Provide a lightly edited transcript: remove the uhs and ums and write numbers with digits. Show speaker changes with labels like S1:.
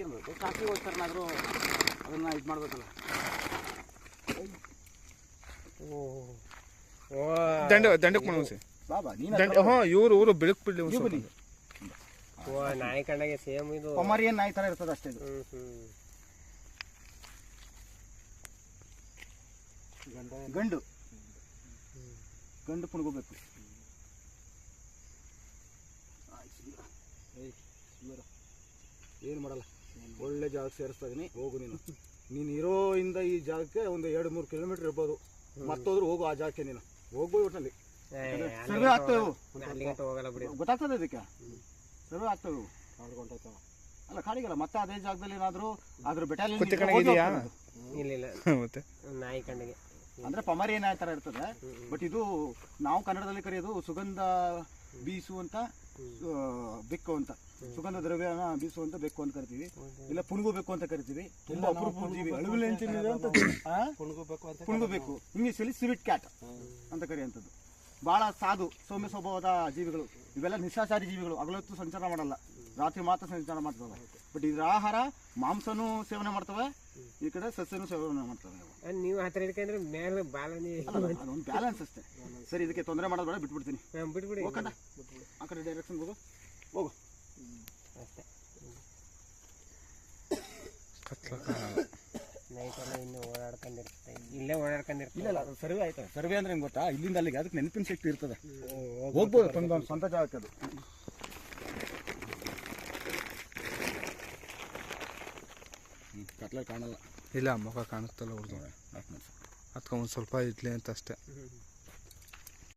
S1: ಹಾಕಿರ್ಬೇಕು. ಸಾಕಿಗೋಸ್ಕರನಾದರೂ ಅದನ್ನು ಇದು ಮಾಡಬೇಕಲ್ಲ.
S2: ದಂಡಕ್ಕೆ ಮನೋಸಿ
S1: ಬಾಬಾ ನೀನು
S2: ಇವರು ಬೆಳಕು ಬಿಡಲಿ.
S3: ನಾಯಿ ಕಂಡಾಗೆ ಸೇಮ್ ಇದು
S1: ಪಮರಿಯನ್ ನಾಯಿ ಥರ ಇರ್ತದೆ ಅಷ್ಟೇ ಇದು. ಗಂಡು ಗಂಡು ಪುಣ್ಕೋಬೇಕು. ಏನು ಮಾಡಲ್ಲ, ಒಳ್ಳೆ ಜಾಗಕ್ಕೆ ಸೇರಿಸ್ತಾ ಇದೀನಿ. ಹೋಗು ನೀನು ಇರೋ ಇಂದ ಈ ಜಾಗಕ್ಕೆ ಒಂದು 2-3 ಕಿಲೋಮೀಟರ್ ಇರ್ಬೋದು. ಮತ್ತೋದ್ರು ಹೋಗು ಆ ಜಾಗಕ್ಕೆ. ನೀನು ಹೋಗ್ಬೋದು. ಒಟ್ಟಿನಲ್ಲಿ ಸರ್ವೆ ಆಗ್ತವೆ, ಗೊತ್ತಾಗ್ತದೆ ಇದಕ್ಕೆ. ಸರ್ವೆ ಆಗ್ತವೆ ಅಲ್ಲ ಕಾಡಿಗಲ್ಲ. ಮತ್ತೆ ಅದೇ ಜಾಗದಲ್ಲಿ ಏನಾದ್ರು ಅದ್ರ ಬೆಟಾಲಿಯನ್
S3: ಮತ್ತೆ ನಾಯಿ ಕಂಡಿಗೆ
S1: ಅಂದ್ರೆ ಪಮರಿ ನಾಯಿ ತರ ಇರ್ತದೆ. ಬಟ್ ಇದು ನಾವು ಕನ್ನಡದಲ್ಲಿ ಕರೆಯೋದು ಸುಗಂಧ ಬೀಸುವಂತ ಬೆಕ್ಕು ಅಂತ. ಸುಗಂಧ ದ್ರವ್ಯನ ಬೀಸುವಂತ ಬೆಕ್ಕು ಅಂತ ಕರಿತೀವಿ, ಇಲ್ಲ ಪುಣ್ಗು ಬೆಕ್ಕು ಅಂತ ಕರಿತೀವಿ. ತುಂಬಾ ಅಪರೂಪ ಜೀವಿ, ಪುಣ್ಗು ಬೆಕ್ಕು, ಇಂಗ್ಲಿಷಲ್ಲಿ ಸಿವಿಟ್ ಕ್ಯಾಟ್ ಅಂತ ಕರೆಯುವಂಥದ್ದು. ಬಹಳ ಸಾಧು ಸೌಮ್ಯ ಸ್ವಭಾವದ ಜೀವಿಗಳು ಇವೆಲ್ಲ. ನಿಶಾಚಾರಿ ಜೀವಿಗಳು, ಹಗಲೊತ್ತು ಸಂಚಾರ ಮಾಡಲ್ಲ, ರಾತ್ರಿ ಮಾತ್ರ ಸಂಚಾರ ಮಾಡ್ತವೆ. ಬಟ್ ಇದ್ರ ಆಹಾರ ಮಾಂಸನೂ ಸೇವನೆ ಮಾಡ್ತವೆ, ಈ ಕಡೆ ಸಸ್ಯನೂ ಸೇವನೆ ಮಾಡ್ತವೆ.
S3: ನೀವು ಹತ್ರ ಹಿಡ್ಕೊಂಡ್ರೆ ಮೇಲೆ ಬಾಲನಿ
S1: ಅದೊಂದು ಬ್ಯಾಲೆನ್ಸ್ ಅಷ್ಟೇ. ಸರಿ, ಇದಕ್ಕೆ ತೊಂದರೆ ಮಾಡೋದು ಬೇಡ, ಬಿಟ್ಬಿಡ್ತೀನಿ.
S3: ಬಿಟ್ಬಿಡಿ,
S1: ಆ ಕಡೆ ಡೈರೆಕ್ಷನ್ ಹೋಗು
S3: ಅಷ್ಟೇ. ನೈಟೆಲ್ಲ ಇನ್ನು ಓಡಾಡ್ಕೊಂಡಿರ್ತದೆ, ಇಲ್ಲೇ ಓಡಾಡ್ಕೊಂಡಿರ್ತದೆ.
S1: ಇಲ್ಲ ಸರ್ವೆ ಆಯ್ತು. ಸರ್ವೆ ಅಂದ್ರೆ ಹೆಂಗೆ ಗೊತ್ತಾ, ಇಲ್ಲಿಂದ ಅಲ್ಲಿಗೆ ಅದಕ್ಕೆ ನೆನಪಿನ ಶಕ್ತಿ ಇರ್ತದೆ, ಹೋಗ್ಬೋದು ಸ್ವಂತ ಜಾಗಕ್ಕೆ. ಅದು ಕತ್ಲೆ ಕಾಣಲ್ಲ.
S2: ಇಲ್ಲ ಮುಖ ಕಾಣಿಸ್ತಲ್ಲ ಅವ್ರದ್ದು. ಅದಕ್ಕೆ ಒಂದು ಸ್ವಲ್ಪ ಇಡ್ಲಿ ಅಂತ ಅಷ್ಟೇ.